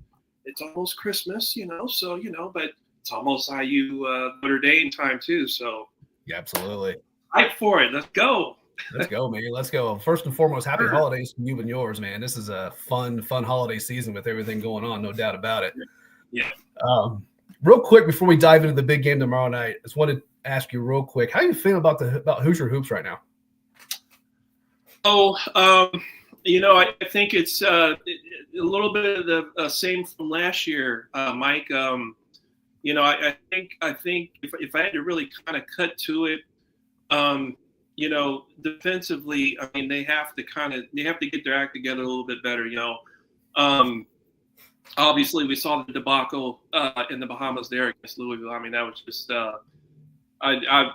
it's almost Christmas, So but it's almost IU Notre Dame time too. So yeah, absolutely. Fight for it. Let's go. Let's go, man. Let's go. First and foremost, happy holidays to you and yours, man. This is a fun holiday season with everything going on, no doubt about it. Yeah. Real quick before we dive into the big game tomorrow night, I just wanted to ask you real quick, how are you feeling about Hoosier hoops right now? Oh, I think it's a little bit of the same from last year, Mike. I think if I had to really kind of cut to it, defensively, I mean, they have to get their act together a little bit better. Obviously, we saw the debacle in the Bahamas there against Louisville. I mean, that was just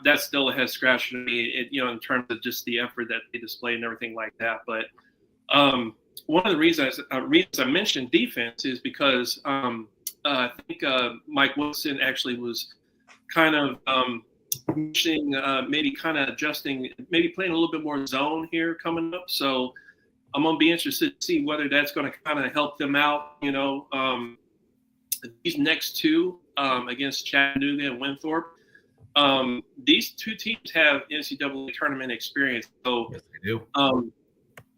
that's still a head scratcher to me, in terms of just the effort that they displayed and everything like that. But one of the reasons I mentioned defense is because I think Mike Wilson actually was kind of maybe kind of adjusting, maybe playing a little bit more zone here coming up. So I'm going to be interested to see whether that's going to kind of help them out, these next two against Chattanooga and Winthrop. These two teams have NCAA tournament experience. So, yes, they do.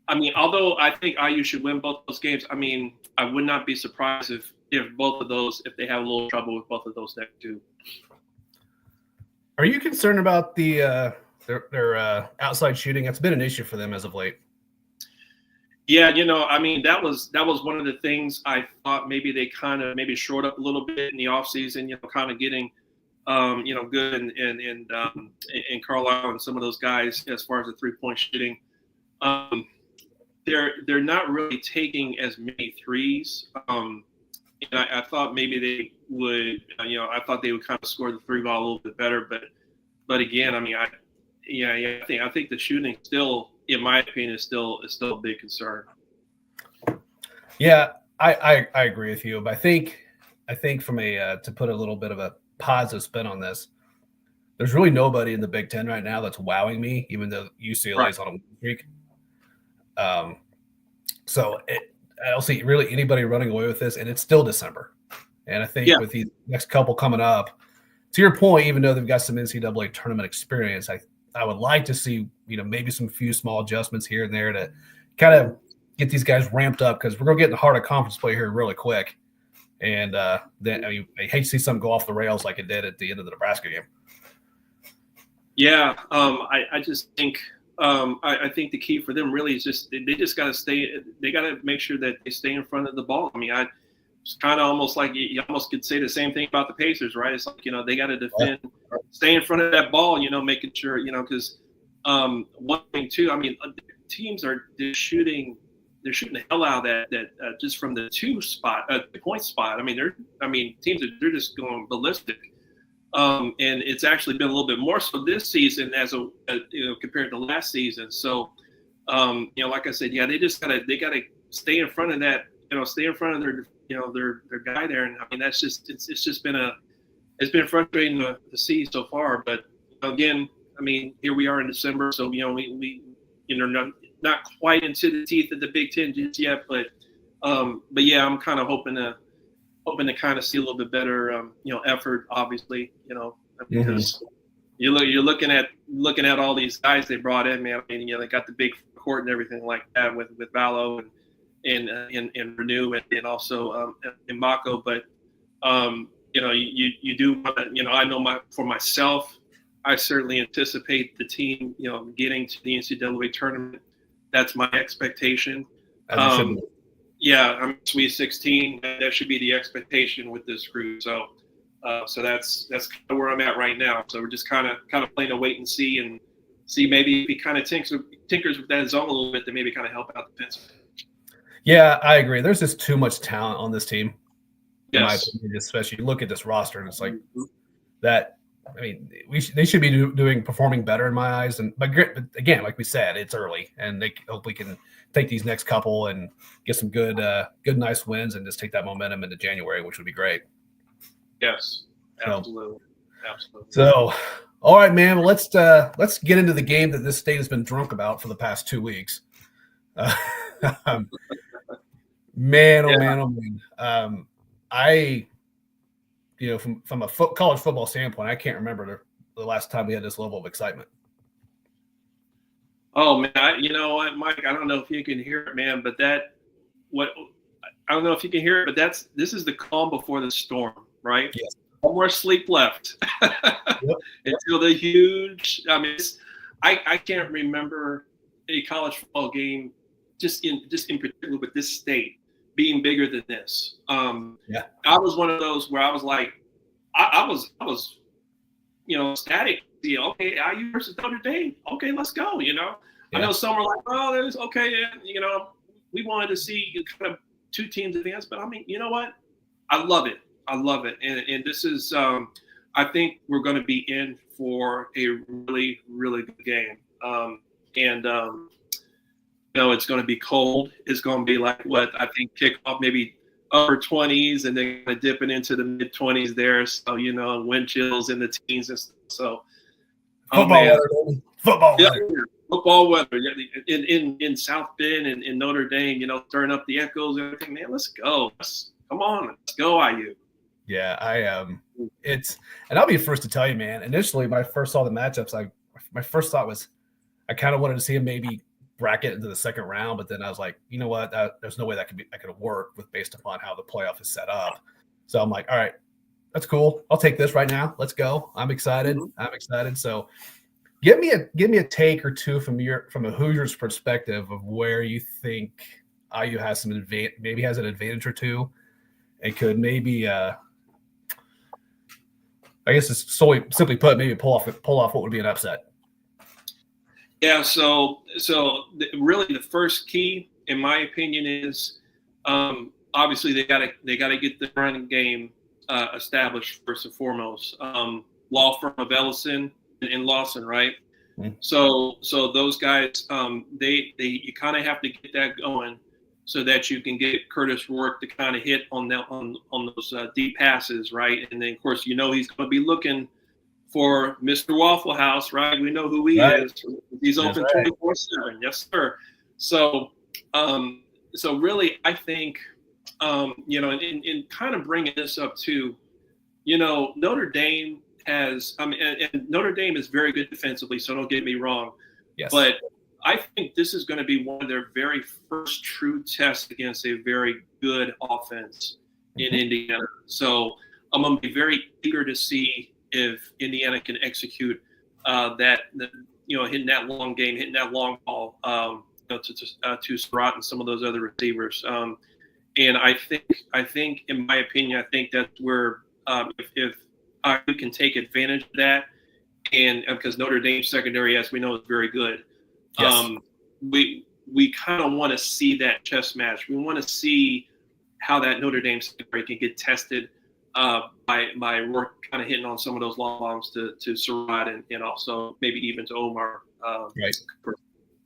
I mean, although I think IU should win both those games, I mean, I would not be surprised if they have a little trouble with both of those next two. Are you concerned about their outside shooting? That's been an issue for them as of late. Yeah, I mean, that was one of the things I thought maybe they kind of shored up a little bit in the offseason, kind of getting good and Carlisle and some of those guys as far as the 3-point shooting. They're not really taking as many threes. And I thought maybe they would, I thought they would kind of score the three ball a little bit better. But again, I mean, I think the shooting still, in my opinion, is still a big concern. Yeah, I agree with you. But I think from to put a little bit of a positive spin on this, there's really nobody in the Big Ten right now that's wowing me, even though UCLA is on a win streak. So I don't see really anybody running away with this, and it's still December. And I think with these next couple coming up, to your point, even though they've got some NCAA tournament experience, I would like to see, maybe some few small adjustments here and there to kind of get these guys ramped up, because we're going to get in the heart of conference play here really quick. And then I hate to see something go off the rails like it did at the end of the Nebraska game. Yeah, I just think I think the key for them really is just they just got to stay. They got to make sure that they stay in front of the ball. I mean, it's kind of almost like you almost could say the same thing about the Pacers, right? It's like, they got to defend, stay in front of that ball, making sure, because one thing too, I mean, teams they're shooting the hell out of that just from the 2-point spot. I mean, teams they're just going ballistic. And it's actually been a little bit more so this season compared to last season. So, like I said, yeah, they gotta stay in front of that, stay in front of their guy there. And I mean, it's just been frustrating to see so far. But again, I mean, here we are in December, so we not quite into the teeth of the Big Ten just yet, but yeah, I'm kind of hoping to kind of see a little bit better, effort, obviously, because you're looking at all these guys they brought in, man. I mean, they got the big court and everything like that with Valo and Renew and also in Mako, but you do want to, I know for myself, I certainly anticipate the team, getting to the NCAA tournament. That's my expectation. Yeah, I'm Sweet 16. That should be the expectation with this group. So, that's kind of where I'm at right now. So we're just kind of playing a wait and see maybe if he kind of tinkers with that zone a little bit to maybe kind of help out the defense. Yeah, I agree. There's just too much talent on this team. Yes. In my opinion, especially look at this roster and it's like that. I mean, they should be performing better in my eyes. But again, like we said, it's early, and they hope we can take these next couple and get some good, nice wins, and just take that momentum into January, which would be great. Yes, absolutely, absolutely. So, all right, man. Well, let's get into the game that this state has been drunk about for the past 2 weeks. Man, oh man. From a college football standpoint, I can't remember the last time we had this level of excitement. Oh man, you know what, Mike? I don't know if you can hear it, man, but I don't know if you can hear it, but this is the calm before the storm, right? Yes. No more sleep left until the huge. I mean, I can't remember a college football game just in particular with this state being bigger than this. I was one of those where I was like, I was ecstatic. Okay, IU versus Notre Dame. Okay, let's go. I know some were like, oh, there's okay. We wanted to see kind of two teams advance, but I mean, you know what? I love it. And this is, I think we're going to be in for a really, really good game. It's going to be cold. It's going to be like what I think kickoff maybe upper 20s and then kind of dipping into the mid 20s there. So, wind chills in the teens and stuff. So, football weather, baby. Football weather in South Bend and in Notre Dame, stirring up the echoes and everything. Man, let's go. Come on, let's go, IU. Yeah, and I'll be the first to tell you, man. Initially, when I first saw the matchups, my first thought was I kind of wanted to see him maybe bracket into the second round, but then I was like, you know what? There's no way that could work based upon how the playoff is set up. So I'm like, all right, that's cool. I'll take this right now. Let's go. I'm excited. So give me a take or two from a Hoosiers perspective of where you think IU has maybe has an advantage or two, and could maybe I guess it's simply put, maybe pull off what would be an upset. Yeah, so really the first key, in my opinion, is obviously they gotta get the running game established first and foremost. Law firm of Ellison and Lawson, right? Mm-hmm. So those guys, you kind of have to get that going so that you can get Curtis Rourke to kind of hit on those deep passes, right? And then of course he's going to be looking for Mr. Waffle House, right? We know who he is. He's open 24/7. Yes, sir. So really, I think, in kind of bringing this up too, Notre Dame has, and Notre Dame is very good defensively, so don't get me wrong. Yes. But I think this is going to be one of their very first true tests against a very good offense in Indiana. So I'm going to be very eager to see if Indiana can execute hitting that long game, hitting that long ball to Surratt and some of those other receivers. And I think, in my opinion, I think that's where if we can take advantage of that, and because Notre Dame secondary, as we know, is very good. Yes. We kind of want to see that chess match. We want to see how that Notre Dame secondary can get tested by Rourke kind of hitting on some of those long bombs to Surratt and also maybe even to Omar. Right.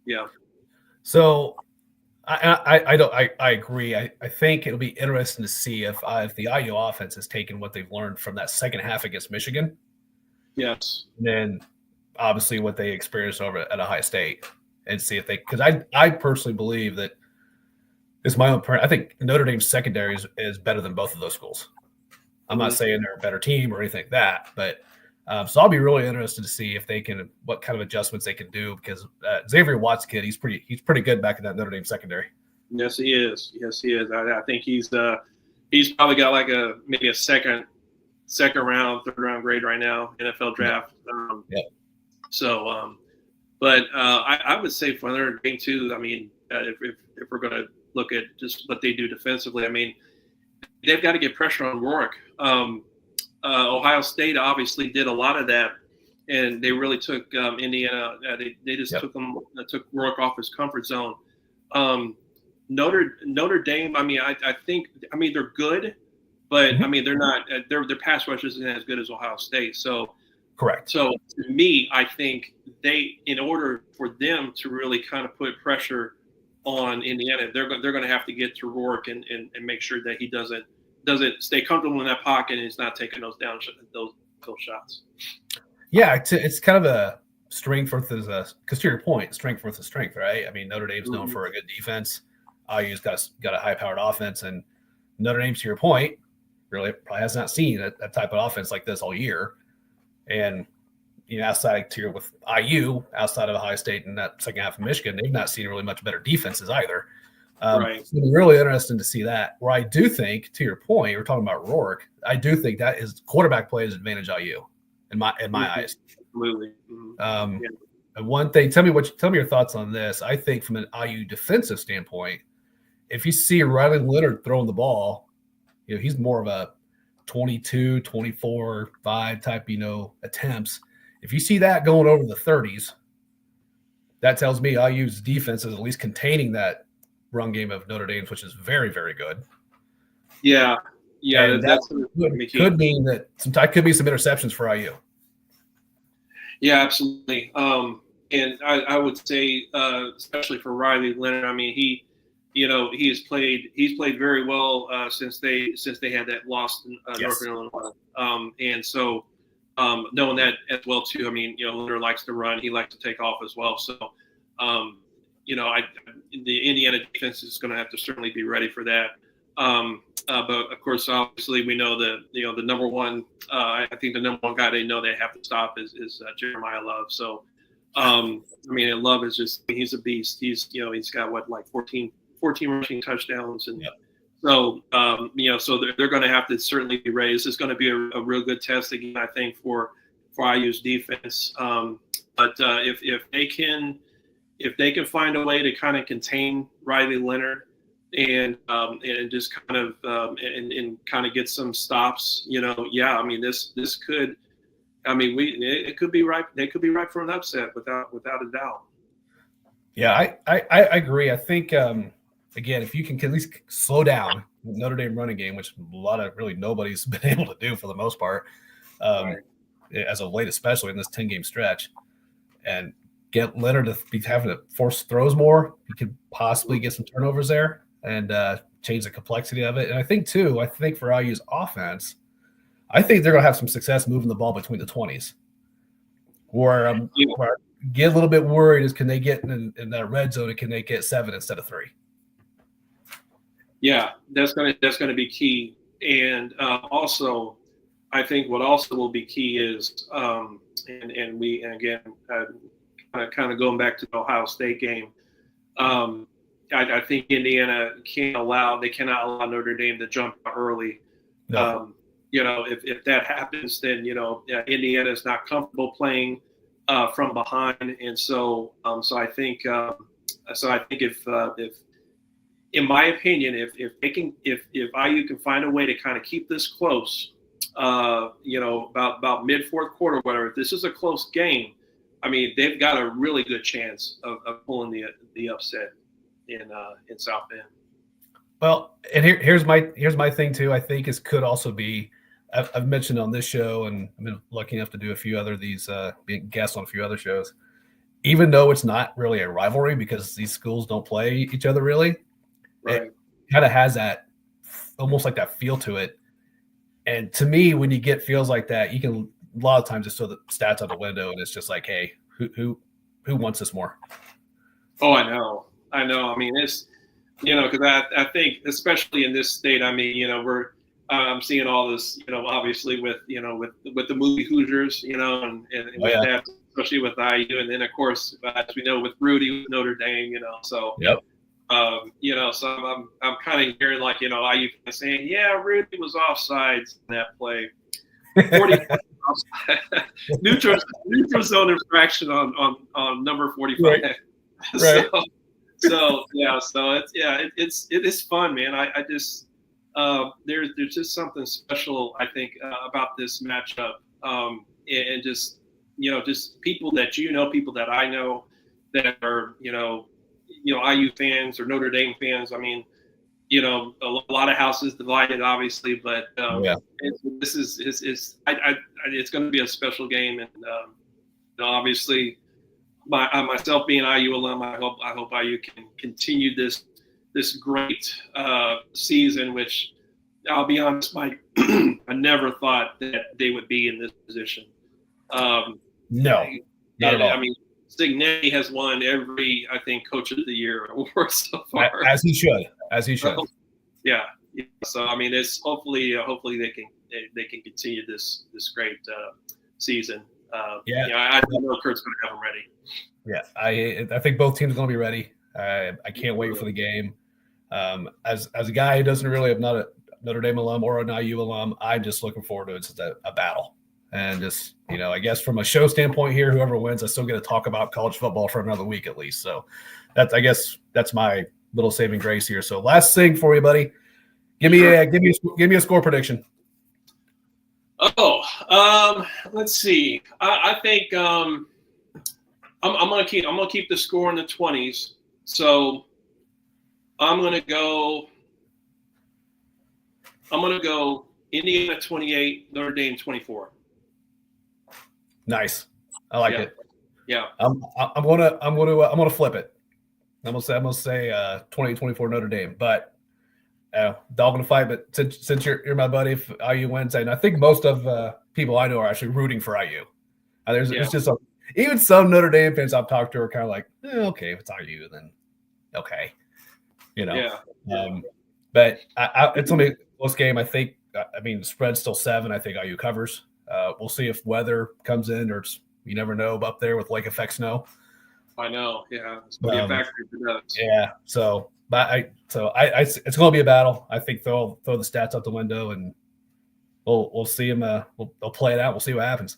Yeah. So I agree. I think it'll be interesting to see if the IU offense has taken what they've learned from that second half against Michigan. Yes. And then obviously what they experienced over at Ohio State, and see if they, because I personally believe that it's my own. I think Notre Dame's secondary is better than both of those schools. I'm not saying they're a better team or anything like that, but so I'll be really interested to see if they can, what kind of adjustments they can do, because Xavier Watts kid, he's pretty good back in that Notre Dame secondary. Yes, he is. Yes, he is. I think he's probably got like maybe a second round, third round grade right now, NFL draft. Yeah. So, but I would say for Notre Dame too. I mean, if we're going to look at just what they do defensively, I mean, they've got to get pressure on Rourke. Ohio State obviously did a lot of that, and they really took Indiana. They just took Rourke off his comfort zone. Notre Dame. I mean, I think they're good, but I mean they're not. Their pass rush isn't as good as Ohio State. So correct. So to me, I think in order for them to really kind of put pressure on Indiana, they're going to have to get to Rourke and make sure that he doesn't stay comfortable in that pocket and he's not taking those shots. Yeah, it's kind of a strength versus because to your point, strength versus strength, right? I mean, Notre Dame's known for a good defense. IU's got a high-powered offense, and Notre Dame, to your point, really probably has not seen that type of offense like this all year. And outside with IU, outside of Ohio State and that second half of Michigan, they've not seen really much better defenses either. Right. So it's really interesting to see that. Where I do think, to your point, we're talking about Rourke. I do think that his quarterback play is advantage IU in my eyes. Absolutely. And one thing, tell me your thoughts on this. I think from an IU defensive standpoint, if you see Riley Leonard throwing the ball, he's more of a 22, 24, 5 type, attempts. If you see that going over the 30s, that tells me IU's defense is at least containing that run game of Notre Dame's, which is very, very good. Yeah. And that could mean that could be some interceptions for IU. Yeah, absolutely. And I would say, especially for Riley Leonard, I mean, he's played very well since they had that loss in Northern Illinois. And so knowing that as well too, I mean, Leonard likes to run, he likes to take off as well. So the Indiana defense is going to have to certainly be ready for that. But of course, obviously, we know the number one. I think the number one guy they know they have to stop is Jeremiah Love. So, Love is he's a beast. He's got 14 rushing touchdowns, and so so they're going to have to certainly be ready. This is going to be a real good test again, I think, for IU's defense. But if they can find a way to kind of contain Riley Leonard and just kind of and kind of get some stops, this could, it could be ripe. They could be ripe for an upset without a doubt. Yeah, I agree. I think again, if you can at least slow down Notre Dame running game, which nobody's been able to do for the most part, as of late, especially in this 10-game stretch, and get Leonard to be having to force throws more, you could possibly get some turnovers there and change the complexity of it. And I think for IU's offense, I think they're going to have some success moving the ball between the 20s. Where I get a little bit worried is, can they get in that red zone and can they get 7 instead of 3? Yeah, that's going to be key. And also, I think what also will be key is, kind of going back to the Ohio State game, I think Indiana cannot allow Notre Dame to jump out early. No. If that happens, then Indiana is not comfortable playing from behind, and so I think if in my opinion, if IU can find a way to kind of keep this close, about mid fourth quarter, whatever, if this is a close game, I mean, they've got a really good chance of pulling the upset in South Bend. Well, and here's my thing too. I think it could also be. I've mentioned on this show, and I've been lucky enough to do a few other being guests on a few other shows. Even though it's not really a rivalry because these schools don't play each other really, right. It kind of has that almost like that feel to it. And to me, when you get feels like that, you can a lot of times just throw the stats out the window, and it's just like, hey, who wants this more? Oh, I know. I mean, it's because I think especially in this state, I mean, I'm seeing all this, obviously with the movie Hoosiers, and with that, especially with IU, and then of course, as we know, with Rudy with Notre Dame, so yep. So I'm kind of hearing like, IU saying, yeah, Rudy was offsides in that play. 40 neutral zone infraction on number 45. Right. So it is fun, man. I just there's just something special, I think, about this matchup, and just just people that people that I know that are IU fans or Notre Dame fans. I mean, a lot of houses divided, obviously, but this is it's going to be a special game, and obviously, myself being IU alum, I hope IU can continue this great season. Which I'll be honest, Mike, I never thought that they would be in this position. No, not at all. I mean, Signetti has won every, I think, Coach of the Year award so far. As he should. Yeah. So I mean, it's hopefully they can continue this great season. I know Kurt's going to have them ready. Yeah, I think both teams are going to be ready. I can't wait for the game. As a guy who doesn't really have not a Notre Dame alum or an IU alum, I'm just looking forward to it. It's just a battle. And just, I guess from a show standpoint here, whoever wins, I still get to talk about college football for another week at least. So that's my little saving grace here. So last thing for you, buddy, give me a score prediction. Let's see. I think I'm gonna keep the score in the 20s. So I'm gonna go Indiana 28, Notre Dame 24. Nice. I like it. Yeah. I'm gonna flip it. I'm gonna say 20-24 Notre Dame, but dog gonna fight. But since you're my buddy, if IU wins, and I think most of people I know are actually rooting for IU. There's just even some Notre Dame fans I've talked to are kind of like, okay, if it's IU, then okay, But it's gonna be a close game. I think. I mean, the spread's still 7. I think IU covers. We'll see if weather comes in, or you never know up there with lake effect snow. I know, yeah, it's gonna be a factor if it does. Yeah, so it's gonna be a battle. I think throw the stats out the window, and we'll see them. They'll play it out. We'll see what happens.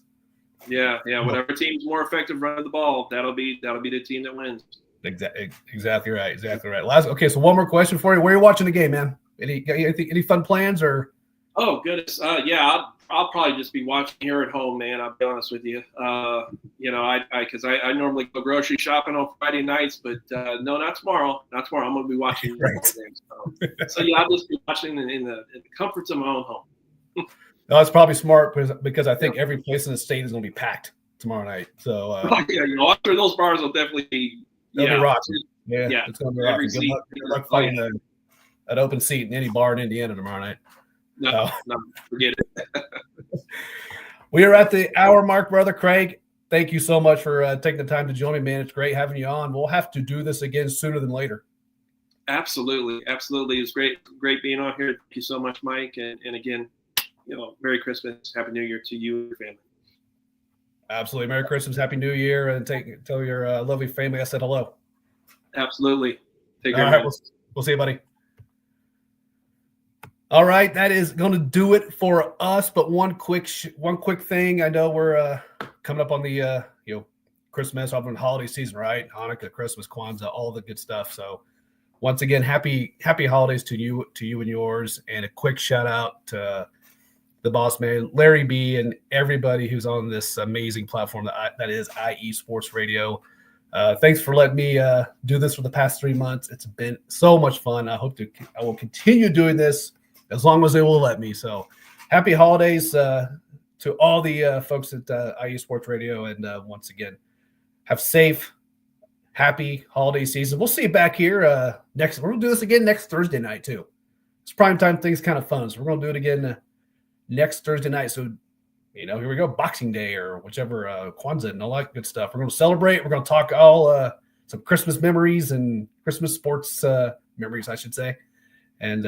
Yeah. Whatever team's more effective running the ball, that'll be the team that wins. Exactly right. So one more question for you. Where are you watching the game, man? Any fun plans or? Oh goodness, I'll probably just be watching here at home, man. I'll be honest with you. Because I normally go grocery shopping on Friday nights, but no, not tomorrow. Not tomorrow. I'm going to be watching the games. So I'll just be watching in the comforts of my own home. No, it's probably smart because I think every place in the state is going to be packed tomorrow night. So after those bars will definitely be rocking. Yeah, it's going to be rocking. Good luck finding an open seat in any bar in Indiana tomorrow night. No, forget it. We are at the hour mark, brother Craig. Thank you so much for taking the time to join me, man. It's great having you on. We'll have to do this again sooner than later. Absolutely. It's great being on here. Thank you so much, Mike. And again, Merry Christmas, Happy New Year to you and your family. Absolutely. Merry Christmas, Happy New Year, and tell your lovely family I said hello. Absolutely. Take care. All right, we'll see you, buddy. All right, that is going to do it for us. But one quick thing. I know we're coming up on the Christmas, holiday season, right? Hanukkah, Christmas, Kwanzaa, all the good stuff. So once again, happy holidays to you and yours, and a quick shout out to the boss man, Larry B, and everybody who's on this amazing platform that is IE Sports Radio. Thanks for letting me do this for the past 3 months. It's been so much fun. I will continue doing this as long as they will let me. So happy holidays to all the folks at IE Sports Radio. And once again, have safe, happy holiday season. We'll see you back here next. We're going to do this again next Thursday night too. It's primetime thing's kind of fun. So we're going to do it again next Thursday night. So, here we go. Boxing Day or whichever, Kwanzaa and all that good stuff. We're going to celebrate. We're going to talk all some Christmas memories and Christmas sports memories, I should say, and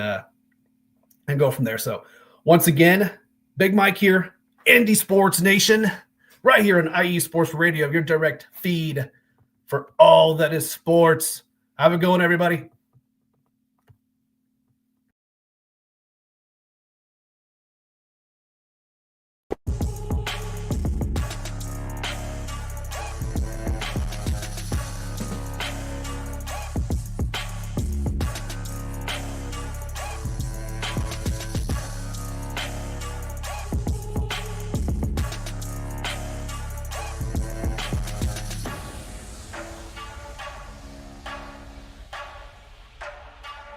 go from there. So once again, Big Mike here, Indy Sports Nation, right here on IE Sports Radio, your direct feed for all that is sports. Have a good one, everybody.